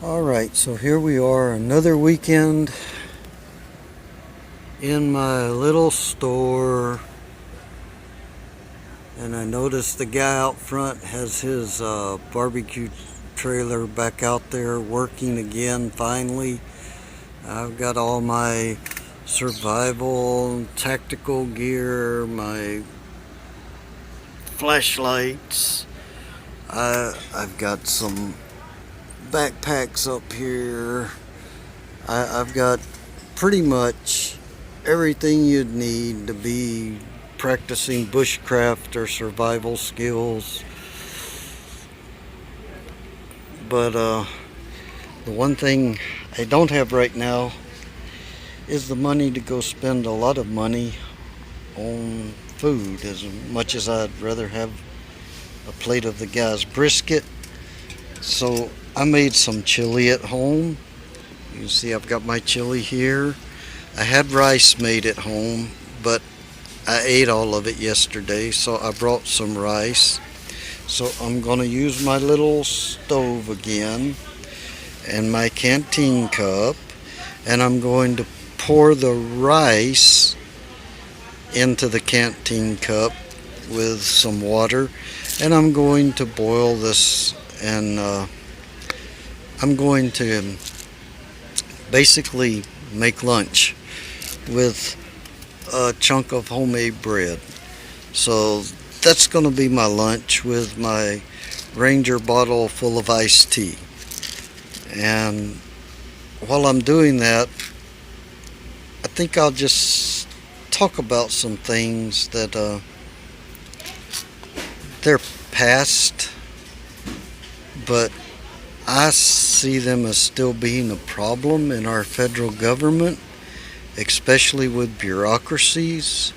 Alright, so here we are, another weekend in my little store, and I noticed the guy out front has his barbecue trailer back out there working again finally. I've got all my survival tactical gear, my flashlights. I've got some backpacks up here. I've got pretty much everything you'd need to be practicing bushcraft or survival skills. But the one thing I don't have right now is the money to go spend a lot of money on food, as much as I'd rather have a plate of the guy's brisket. So I made some chili at home. You can see I've got my chili here. I had rice made at home, but I ate all of it yesterday, so I brought some rice. So I'm going to use my little stove again and my canteen cup, and I'm going to pour the rice into the canteen cup with some water, and I'm going to boil this, and I'm going to basically make lunch with a chunk of homemade bread. So that's going to be my lunch with my Ranger bottle full of iced tea. And while I'm doing that, I think I'll just talk about some things that they're past, but I see them as still being a problem in our federal government, especially with bureaucracies.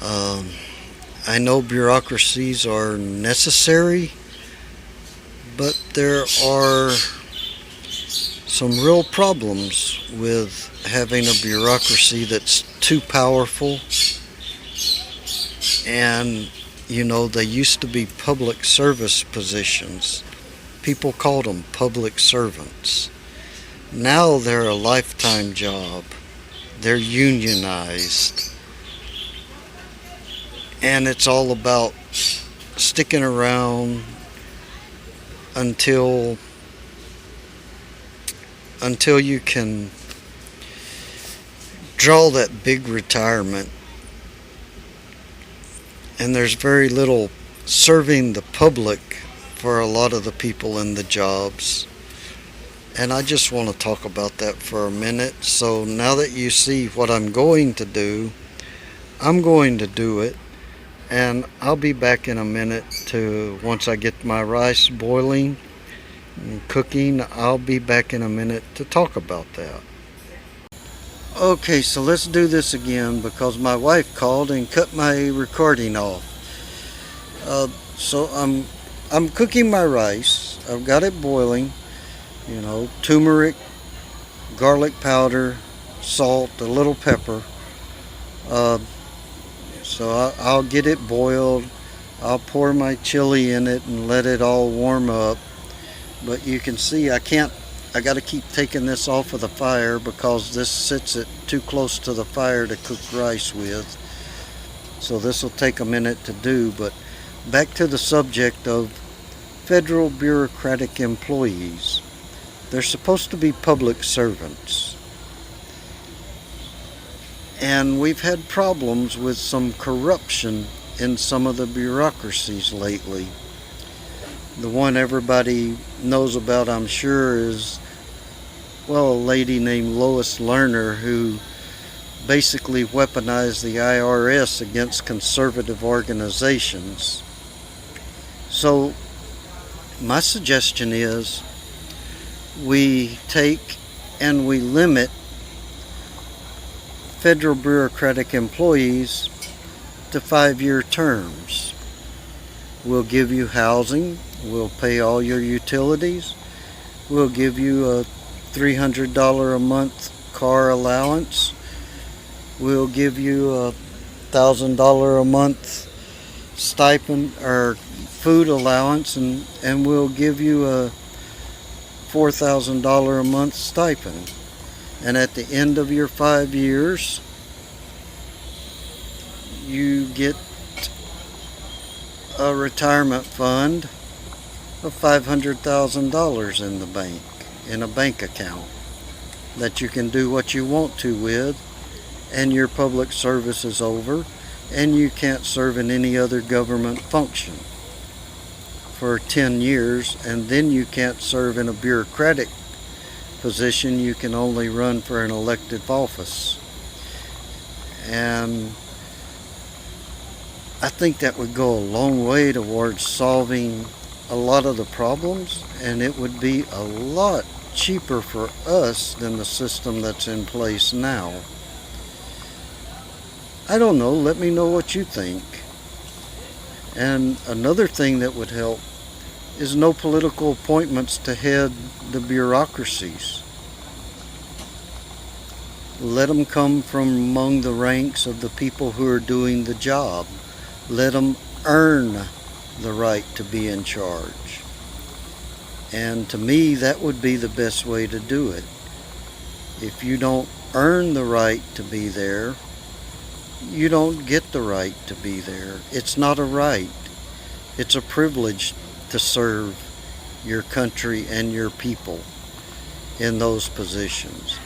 I know bureaucracies are necessary, but there are some real problems with having a bureaucracy that's too powerful. And, they used to be public service positions. People called them public servants. Now they're a lifetime job. They're unionized. And it's all about sticking around until you can draw that big retirement. And there's very little serving the public for a lot of the people in the jobs. And I just want to talk about that for a minute. So now that you see what I'm going to do, I'm going to do it. And I'll be back in a minute once I get my rice boiling and cooking, I'll be back in a minute to talk about that. Okay, so let's do this again because my wife called and cut my recording off. So I'm cooking my rice. I've got it boiling. Turmeric, garlic powder, salt, a little pepper. So I'll get it boiled. I'll pour my chili in it and let it all warm up. But you can see I got to keep taking this off of the fire because this sits it too close to the fire to cook rice with. So this will take a minute to do. But back to the subject of federal bureaucratic employees. They're supposed to be public servants. And we've had problems with some corruption in some of the bureaucracies lately. The one everybody knows about, I'm sure, is, a lady named Lois Lerner, who basically weaponized the IRS against conservative organizations. So my suggestion is we take and we limit federal bureaucratic employees to 5-year terms. We'll give you housing, we'll pay all your utilities, we'll give you a $300 a month car allowance, we'll give you a $1,000 a month stipend or food allowance, and we'll give you a $4,000 a month stipend. And at the end of your 5 years, you get a retirement fund of $500,000 in the bank, in a bank account, that you can do what you want to with, and your public service is over, and you can't serve in any other government function for 10 years, and then you can't serve in a bureaucratic position. You can only run for an elected office. And I think that would go a long way towards solving a lot of the problems, and it would be a lot cheaper for us than the system that's in place now. I don't know, let me know what you think. And another thing that would help is no political appointments to head the bureaucracies. Let them come from among the ranks of the people who are doing the job. Let them earn the right to be in charge. And to me, that would be the best way to do it. If you don't earn the right to be there, you don't get the right to be there. It's not a right. It's a privilege to serve your country and your people in those positions.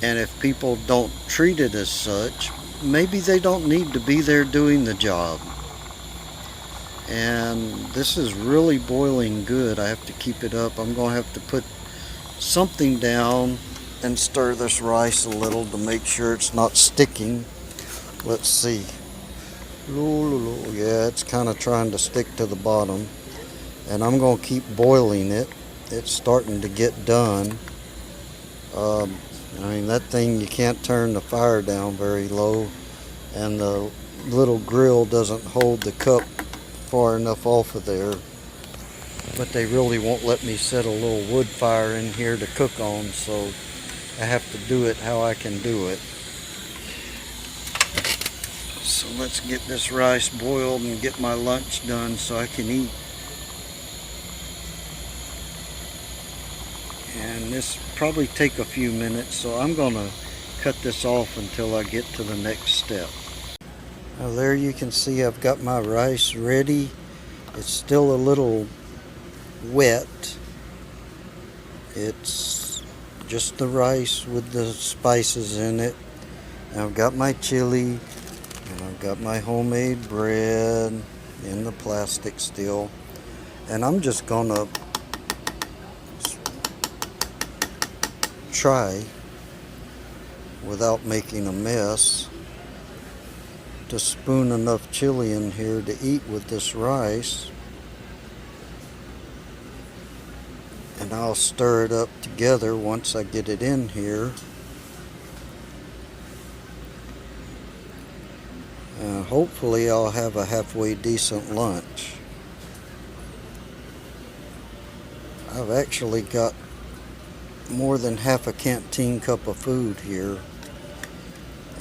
And if people don't treat it as such, maybe they don't need to be there doing the job. And this is really boiling good. I have to keep it up. I'm going to have to put something down and stir this rice a little to make sure it's not sticking. Let's see. Yeah, it's kind of trying to stick to the bottom. And I'm going to keep boiling it. It's starting to get done. I mean, that thing, you can't turn the fire down very low, and the little grill doesn't hold the cup far enough off of there. But they really won't let me set a little wood fire in here to cook on, so I have to do it how I can do it. So let's get this rice boiled and get my lunch done so I can eat. And this probably take a few minutes, so I'm going to cut this off until I get to the next step. Now there you can see I've got my rice ready. It's still a little wet. It's just the rice with the spices in it. And I've got my chili, and I've got my homemade bread in the plastic still. And I'm just going to try, without making a mess, to spoon enough chili in here to eat with this rice. And I'll stir it up together once I get it in here. And hopefully I'll have a halfway decent lunch. I've actually got more than half a canteen cup of food here.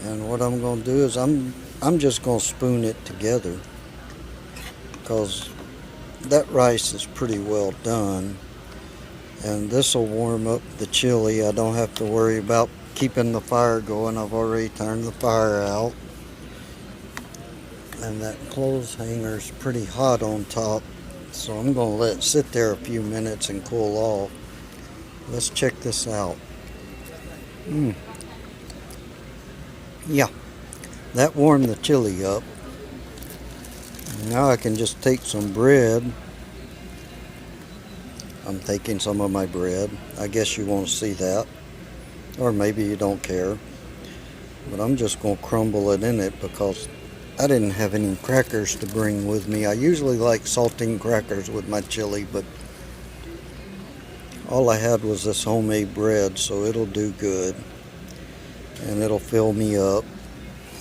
And what I'm going to do is I'm just going to spoon it together, because that rice is pretty well done. And this will warm up the chili. I don't have to worry about keeping the fire going. I've already turned the fire out. And that clothes hanger is pretty hot on top, so I'm going to let it sit there a few minutes and cool off. Let's check this out. Yeah, that warmed the chili up. Now I can just take some bread. I'm taking some of my bread. I guess you won't see that. Or maybe you don't care. But I'm just going to crumble it in it because I didn't have any crackers to bring with me. I usually like saltine crackers with my chili, but all I had was this homemade bread, so it'll do good. And it'll fill me up.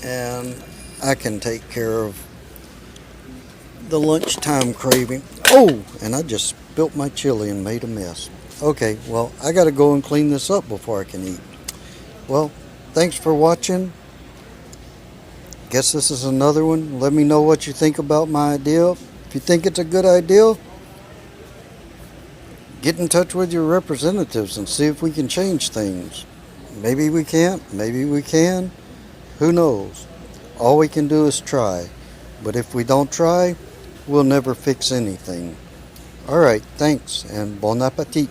And I can take care of the lunchtime craving. Oh, and I just spilt my chili and made a mess. Okay, well, I got to go and clean this up before I can eat. Well, thanks for watching. Guess this is another one. Let me know what you think about my idea. If you think it's a good idea, get in touch with your representatives and see if we can change things. Maybe we can't, maybe we can. Who knows? All we can do is try. But if we don't try, we'll never fix anything. All right, thanks, and bon appetit.